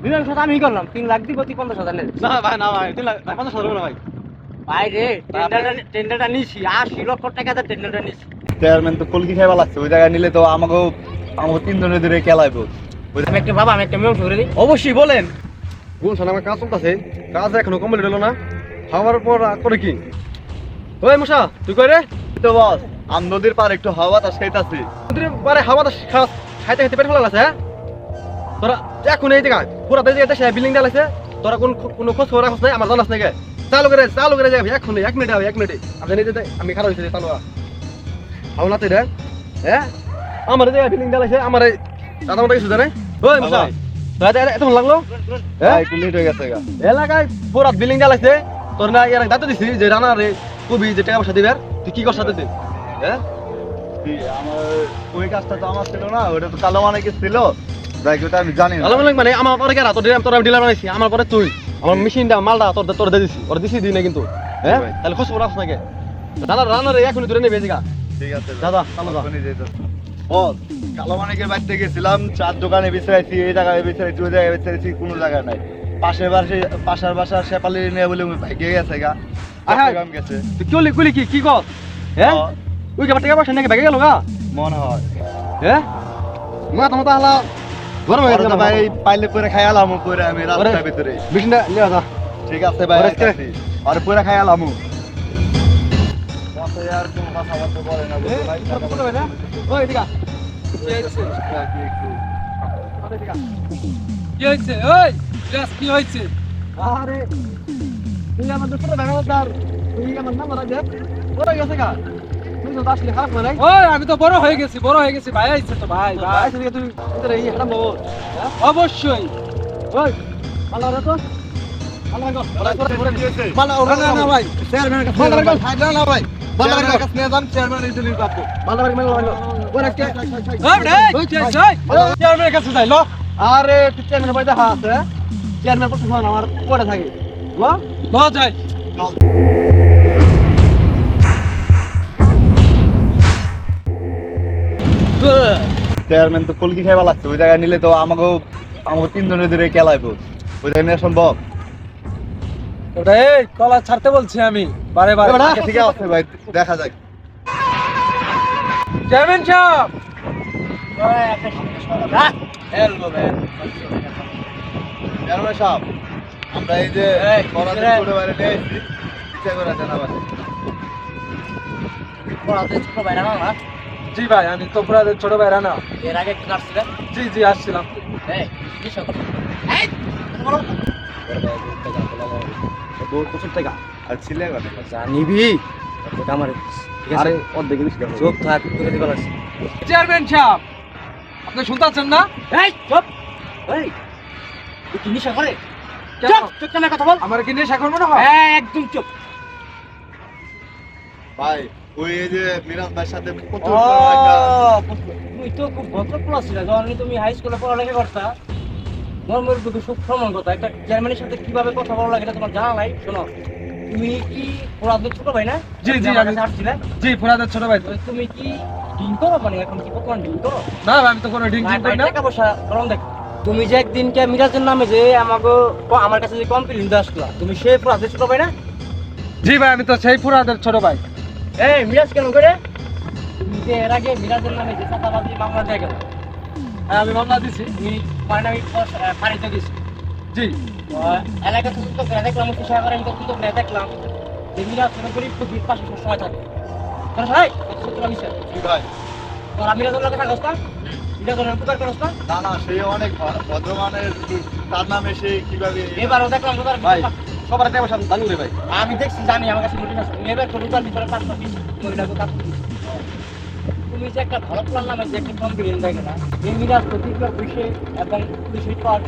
মীমাংসা আমি করলাম 3 লাখ দিব তুই 50,000 নে। না ভাই না ভাই 3 লাখ 50,000 না ভাই। ভাই রে টেন্ডারটা নিছি 80 লক্ষ টাকা দিয়ে টেন্ডারটা নিছি। চেয়ারম্যান তো কলকি খাইবা লাগছে, ওই জায়গায় নিলে তো আমাকে তিনজনের ধরে খেলাইবো। আমি একটা বাবা আমি একটা মীমাংসা করে দিই। অবশ্যই বলেন। কোন সালা আমার কাজ চলতেছে, কাজ এখনো কমপ্লিট হলো না। খাওয়ার পর করে কি ওই মশা তুই কই রে? তো বস আম নদীর পার একটু হাওয়া বাতাস খাইতাছি। তুই পারে হাওয়া খাইতে খাইতে পেট ফেলা লাগছে। হ্যাঁ তোরা এখন এই জায়গা পুরা দেশে বিল্ডিং ডালাইছে, তোরা কোনো খোঁজ খবর রাখছ নাই, আমার জানাস নাকি? চালু করে যাবি এখন 1 মিনিট হবে 1 মিনিটে আপনি নিতে আমি খারাপ হয়েছে চালু হাও নাতে রে। হ্যাঁ আমার জায়গায় বিল্ডিং ডালাইছে, আমার দাদা মতো কিছু জানে? ওই মশা এত লাগলো? হ্যাঁ একটু লেট হয়ে গেছে গা। এলাকায় পুরা বিল্ডিং ডালাইছে, তোর না এর দায়িত্ব দিছি যে রানা রে কবি যে টাকা পয়সা দিবে, তুই কি করছ সাথে? হ্যাঁ আমার ওই কাজটা তো আমার ছিল না, ওটা তো কালো মানে কি ছিল, যাই ওটা আমি জানি না। ভালো মানে আমার পরে কেনা তোর ডিলার বানাইছি, আমার পরে তুই আমার মেশিনটা মালটা তোর দিয়ে দিছি, ওর দিছি দিই না কিন্তু। হ্যাঁ তাহলে খোঁজ খবর রাখছ নাকি? রানা রে এখনই ধরে নেবে জায়গা। ঠিক আছে দাদা চালো যা। বস কালো মানিকের বাড়িতে গেছিলাম, চার দোকানে বেচাইছি, এই জায়গায় বেচাইছি, ওই জায়গায় বেচাইছি, কোনো জায়গা নাই। পাশের বাসার শেপালি নিয়ে বলে গিয়ে গেছে গা, চট্টগ্রাম গেছে। তুই কি কইলি কি কর? হ্যাঁ ওই কেবার টাকা পয়সা নাকি ব্যাগে গেল গা? মনে হয় হ্যাঁ তোমার হালা গরম হয়ে গেছে ভাই, পাইলে করে খাই আলাম করে আমি রাস্তার ভিতরে। মেশিনটা নিয়ে যা। ঠিক আছে ভাই, আর পরে খাই আলাম। আর কোনো কথা বলতে পারে না ভাই। ওই দিকা কি হয়েছে? ওই কি হয়েছে? আরে তুই আমার দোস্ত ব্যাঙ্গালোর, তুই আমার নাম্বার আছে ওরা গেছে গা, তুই তো আসলে খারাপ না। ওই আমি তো বড় হয়ে গেছি ভাই আইছে তো ভাই ভাই তুই তোর এই হারাম বল। অবশ্যই। ওই মালা রে তো মালা গো মালা না না না ভাই চেয়ারম্যানের কাছে মালা গো ফাইদা না ভাই, মালা গো কাছে নিয়ে যান, চেয়ারম্যান ইন্টারভিউ পাবো। মালা গো ওরা কে ওই রে ওই চেয়ারম্যানের কাছে যাই লো। আরে তুই চেয়ারম্যানের বাড়িতে আছে, চেয়ারম্যান কত ফোন আমার পড়ে থাকে লো ল যাই। চেয়ারম্যান তো কলকি খাইবা লাগছে, ওই জায়গায় নিলে তো আমাকে তিনজনের ধরে খেলাইবো। ওই জায়গায় নেওয়া সম্ভব? ওটা এই কলা ছাড়তে বলছি আমি বারে বারে। আচ্ছা, ঠিক আছে ভাই, দেখা যাক। চেয়ারম্যান সাহেব চেয়ারম্যান সাহেব, আমরা এই যে পড়াতে ছোট বাইরে নিয়ে এসেছি, ইচ্ছা করে দেন আবার। পড়াতে ছোট ভাই রানা না? জি ভাই আমি তোপরাদের ছোট ভাই রানা। এর আগে একটু আসছিলেন? জি আসছিলাম। এই কি সব? এই বলো প্রচুর টাকা আর ছিলে কথা জানিবি এটা আমার ঠিক আছে? আরে অর্ধেক বেশি চোখ থাক করে দিবার আছে। চেয়ারম্যান সাহেব আপনি শুনতেছেন না? এই চুপ! এই তুই কি নিশা করে? কেন? চুপ! চুপ কেন কথা বল? আমার কি নেশা করবো না হয়? একদম চুপ! ভাই, ওই এই যে মিরাজ ভাইয়ের সাথে প্রচুর ও, একটা তুই তো খুব ভদ্র পোলা ছিল যখন তুমি হাই স্কুলে পড়ালেখা করতা। নর্মের বুকে সুখ ভ্রমণ করতা, একটা চেয়ারম্যানের সাথে কিভাবে কথা বলা লাগে এটা তোমার জানা নাই। শোনো, তুমি কি পড়াতে ছোট ভাই না? জি আমি আমি আসছিলে। জি ফোরাদের ছোট ভাই। তুমি কি ডিল করো? মানে এখন কি বর্তমান ডিল করো? না ভাই আমি তো কোনো ড্রিঙ্ক করি না। টাকা পয়সা কারণ দেখ, তুমি যে একদিনকে মিরাজের নামে যে আমাকে আমার কাছে যে কমপ্লেইন দিয়ে আসলা, তুমি সে পড়াতে ছোট ভাই না? জি ভাই আমি তো সেই ফোরাদের ছোট ভাই। এই মিরাজ কেন করে? তুমি যে এর আগে মিরাজের নামে যে চাঁদাবাজি মামলা দিয়ে গেল, হ্যাঁ আমি মামলা দিছি। তুমি পারিণামিক ফাঁড়িতে দিচ্ছি। জি এলাকা তদন্ত করে দেখলাম, হচ্ছে সাহেবের আমি তদন্ত করে দেখলাম যে মিরাজ কোনো গরিব প্রকৃতির পাশে সবসময় থাকে। ভাই সত্য বিষয় কি ভাই? তোরা মিরাজের লোকে থাকস না? মিরাজের উপকার করস না? না না, সে অনেক ভদ্রমানের, তার নামে সে কিভাবে এবারও দেখলাম তোদের ভাই সবার টাকা পয়সা জানি রে ভাই। আমি দেখছি, জানি, আমার কাছে নোটিশ আছে। তুমি এবার রোজার ভিতরে 520 মহিলাকে কাজ করছিস। তুমি যে একটা ভালো প্ল্যান নামে যে একটা কমপ্লেন দেখে না, এই মিরাজ প্রতিক্রিয়া পুলিশে এবং পুলিশের পাওয়ার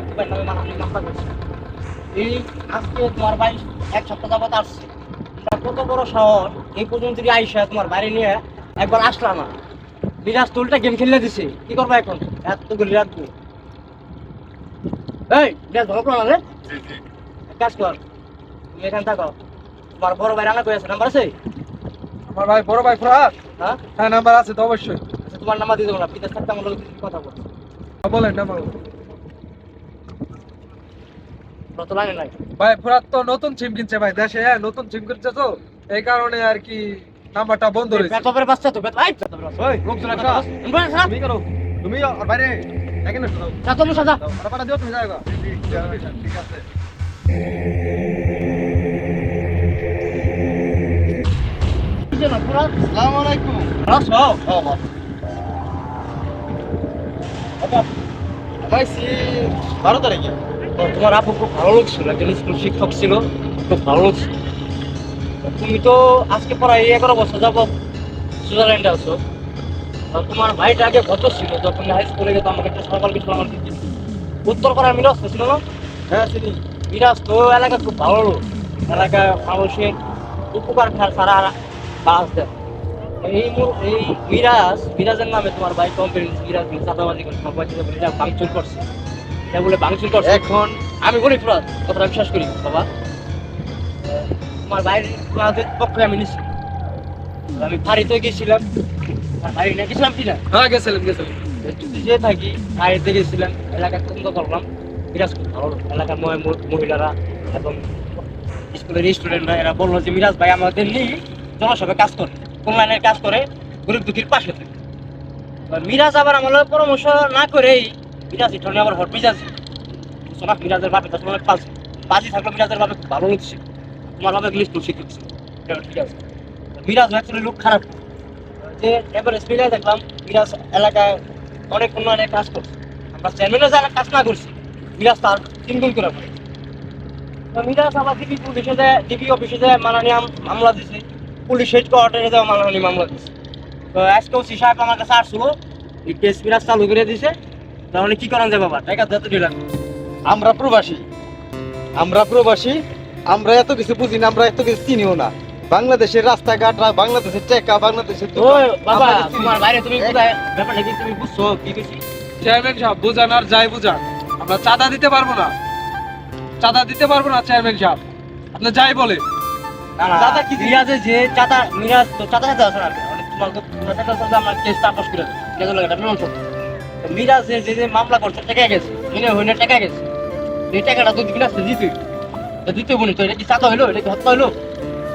তোমার নামে মানহানি মামলা করছে। এই আজকে তোমার ভাই 1 সপ্তাহ যাবত আসছে, তা কত বড় সাহস এই পর্যন্ত যদি আইসা তোমার বাইরে নিয়ে একবার আসলাম না। মিরাজ তুলটা গেম খেলে দিছে, কি করবো এখন? এত গুলি রাখবো? এই মিরাজ ভালো প্ল্যান রে, কাজ কর, তুমি এখানে থাকো। তোমার বড় ভাই রান্না করে আছে, নাম্বার আছে? আমার ভাই বড় ভাই ফোরাদ, হ্যাঁ হ্যাঁ নাম্বার আছে তো অবশ্যই। আচ্ছা, তোমার নাম্বার দিয়ে দেবো না, বিদেশ থাকতে আমার লোক কথা বল। বলেন নাম্বার। কত লাগে নাই ভাই ফুরাত তো নতুন সিম কিনছে ভাই দেশে, নতুন সিম কিনছে তো এই কারণে আর কি নাম্বারটা বন্ধ রয়েছে। বেতবের বাচ্চা তো বেতন ওই লোকজন একটা তুমি করো, তুমি আর বাইরে দেখেন না শোনাও সাথে সাদা ওরা পাঠা দিও, তুমি যাও গা। ঠিক আছে কি জানো পুরা আসসালামু আলাইকুম। রাসো পাইছি 12 তারিখে। তোমার আপু খুব ভালো লোক ছিল, একজন স্কুল শিক্ষক ছিল, খুব ভালো লোক ছিল। তুমি তো আজকে প্রায় 11 বছর যাবত সুইজারল্যান্ডে আছো। তোমার ভাইটা আগে কত ছিল যখন হাই স্কুলে যেত, আমাকে একটা সকাল কিছু আমার দিতে উত্তর করার মিরাজ তো ছিল না? হ্যাঁ চিনি। মিরাজ তো এলাকা খুব ভালো লোক, এলাকা মানুষের উপকার ছাড়া বাস দেয়। এই মিরাজের নামে তোমার ভাই কোম্পানি মিরাজ চাঁদাবাজি করে তোমার পয়সা বলে এটা ভাঙচুর করছে, এটা বলে ভাঙচুর করছে। এখন আমি বলি পুরা কথাটা বিশ্বাস করি বাবা, তোমার বাইরে তোমাদের পক্ষে আমি নিচ্ছি। আমি বাড়িতে গেছিলাম, আর বাড়ি না গেছিলাম কিনা হ্যাঁ গেছিলাম। যদি যে থাকি বাড়িতে গেছিলাম, এলাকা তদন্ত করলাম। মিরাজ খুব ভালো লোক। এলাকার মহিলারা এবং স্কুলের স্টুডেন্টরা এরা বললো যে মিরাজ ভাই আমাদের নিয়ে জনসভায় কাজ করে, কল্যাণের কাজ করে, গরিব দুঃখীর পাশে থাকে। এবার মিরাজ আবার আমার লগে পরামর্শ না করেই মিরাজ ইটনে আবার হট মিজাজ সোনা। মিরাজের বাপে তার অনেক পাজি থাকলো, মিরাজের বাপে খুব ভালো লোক ছিল, তোমার বাপে ইংলিশ স্কুল শিক্ষক ছিল, এটা ঠিক আছে। মিরাজ অ্যাকচুয়ালি লোক খারাপ, যে এভারেজ মিলাই দেখলাম মিরাজ এলাকায় অনেক উন্নয়নের কাজ করছে। আমরা চেয়ারম্যানের জায়গায় কাজ না করছি, মিরাজ তার 3 গুণ করে পড়ে। তো মিরাজ আবার ডিবি অফিসে যায় মানহানি মামলা দিছে, পুলিশ হেডকোয়ার্টারে যাওয়া মানহানি মামলা দিছে। তো আজকে ওসি সাহেব আমার কাছে আসলো, এই কেস মিরাজ চালু করে দিছে। তাহলে কি করান যায় বাবা, টাকা যত দিলাম। আমরা প্রবাসী, আমরা এত কিছু বুঝি না, আমরা এত কিছু চিনিও না। বাংলাদেশের রাস্তাঘাট, বাংলাদেশের টাকা, বাংলাদেশের ও বাবা তোমার বাইরে তুমি কোথায় ব্যাপারটা কি তুমি বুঝছো কি কিছু? চেয়ারম্যান সাহেব বুঝান আর যাই বুঝান, আমরা চাঁদা দিতে পারবো না চেয়ারম্যান সাহেব, আপনি যাই বলে। না না চাঁদা কি মিরাজে যে চাঁদা, মিরাজ তো চাঁদা চাঁদা আছে না, তোমার সাথে আমার কেসটা আপোষ করে দেয়, কেন লাগে এটা প্রমাণ সত্য। মিরাজ যে মামলা করছে টাকা গেছে, হইনে টাকা গেছে, এই টাকাটা তো মিরাজ দিতে দিতে বলি। তো এটা কি চাঁদা হইলো, এটা কি হত্যা হইলো?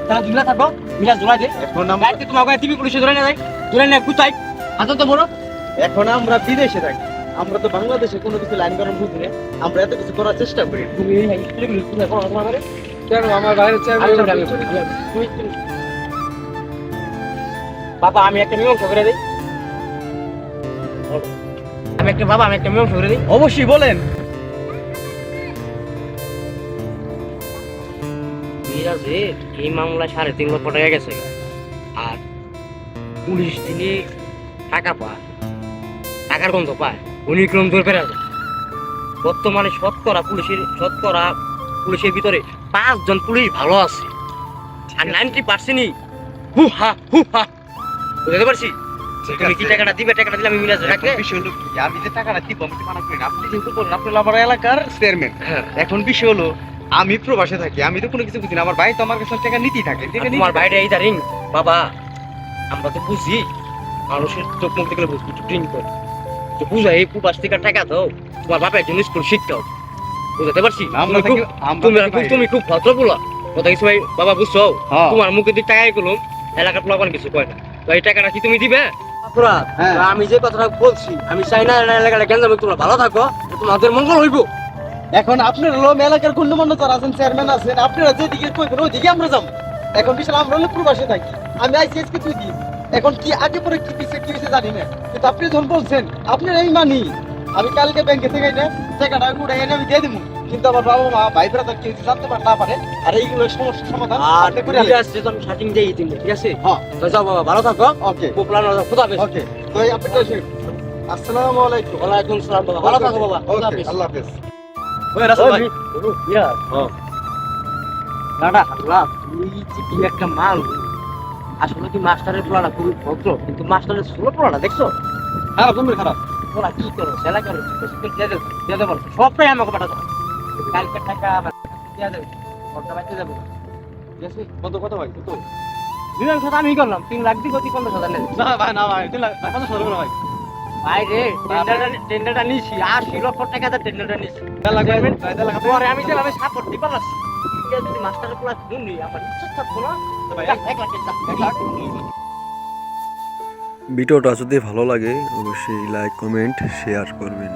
তাহলে দুলা থাকো, মিরাজ জোড়াই দে। এখন গাড়িতে তোমার গায়ে টিভি পুলিশে ধরে না যায়, ধরে না কুচাই হাতে তো বড়। এখন আমরা বিদেশে থাকি, আমরা তো বাংলাদেশে কোনো কিছু লাইন করার বুঝি না, আমরা এত কিছু করার চেষ্টা করি। তুমি স্কুলে পড়ো তোমার ঘরে? কেন আমার বাইরে চেয়ারম্যান বাবা আমি একটা মীমাংসা করে দিই, আমি একটা মীমাংসা করে দিই। অবশ্যই বলেন। মিরাজের এই মামলায় 3.5 লক্ষ টাকা গেছে, আর পুলিশ দিনে টাকা পায়, টাকার গন্ধ পায়, উনি ক্রম ধরে ফেরা যায়। বর্তমানে পুলিশের ভিতরে 5 জন পুলিশ ভালো আছে, আর 90%ই হু হা বুঝতে পারছি। তুমি কি টাকাটা দিবে? টাকাটা দিলে আমি মিরাজের রাখলে বিষয় হলো কি, আমি যে টাকাটা দিব আমি তো মানা করি না। আপনি যেহেতু বললেন আপনি আমার এলাকার চেয়ারম্যান, হ্যাঁ। এখন বিষয় হলো আমি প্রবাসে থাকি, আমি তো কোনো কিছু বুঝি না। আমার ভাই তো আমার কাছে টাকা নিতেই থাকে, টাকা তোমার ভাইটা এই রিং বাবা, আমরা তো বুঝি মানুষের চোখ মুখ দেখলে বুঝবি, একটু ড্রিঙ্ক করে তো বুঝা। এই প্রবাস থেকে টাকা দাও, তোমার বাবা একজন স্কুল শিক্ষক, বুঝতে পারছি। আমরা তুমি তুমি খুব ভদ্র বলা কথা কিছু ভাই বাবা, বুঝছো? হ্যাঁ। তোমার মুখে দিয়ে টাকাই করলাম, এলাকার প্লাবন কিছু কয় না। তো এই টাকাটা কি তুমি দিবে? হ্যাঁ। আমি যে কথাটা বলছি, আমি চাই না এলাকাটা কেন যাবে, তোমরা ভালো থাকো, তোমাদের মঙ্গল হইব। এখন আপনার হলো এলাকার গণ্যমান্য যারা আছেন, চেয়ারম্যান আছেন, আপনারা যেদিকে কইবেন ওইদিকে আমরা যাবো। এখন বিশাল আমরা হলো প্রবাসে থাকি, আমি আইসিএস কে তুই দিই। এখন কি আগে পরে কি পিছিয়ে কি হয়েছে জানি না, কিন্তু আপনি যখন বলছেন আপনার এই মানি, আমি কালকে ব্যাংকে থেকে না টাকাটা উঠে এনে আমি দিয়ে দিব। কিন্তু আমার বাবা মা ভাই ব্রাদার কি হয়েছে জানতে না পারে, আর এইগুলো সমস্যার সমাধান আর আপনি করে ঠিক আছে, তো আমি শাটিং দিয়ে দিই, ঠিক আছে? হ্যাঁ তো যাও বাবা, ভালো থাকো, ওকে পোপলান খুদা হাফেজ। ওকে। তো এই আপনি আসসালামু আলাইকুম। ওয়ালাইকুম সালাম বাবা, ভালো থাকো বাবা, খুদা ওকে হাফেজ। আল্লাহ হাফেজ। ওই রাসেল ভাই, ইয়া দাদা আল্লাহ, তুই যে কি একটা মাল। আসলে কি মাস্টারের পোলাটা খুবই ভদ্র, কিন্তু মাস্টারের ষোলো পোলাটা দেখছো খারাপ তুমি খারাপ। পোলা কি করো, সেলা করো, দিয়ে দেবো, সবটাই আমাকে পাঠাতে হবে। কালকে টাকা আমার দিয়ে দেবে, ঘরটা বাইতে যাবো, ঠিক আছে? কত কত ভাই কত? বিমান সাথে আমি করলাম 3 লাখ দিব, 50,000 নেবে। না ভাই না ভাই 3 লাখ 50 টাকা ভাই। ভাই রে টেন্ডারটা নিছি 80 লক্ষ টাকা দিয়ে টেন্ডারটা নিছি পরে আমি যেভাবে সাপোর্ট দিতে পারছি যদি মাস্টারের ক্লাস শুনি আমার ইচ্ছা থাকবো না 1 লাখ ভিডিওটা যদি ভালো লাগে অবশ্যই লাইক কমেন্ট শেয়ার করবেন।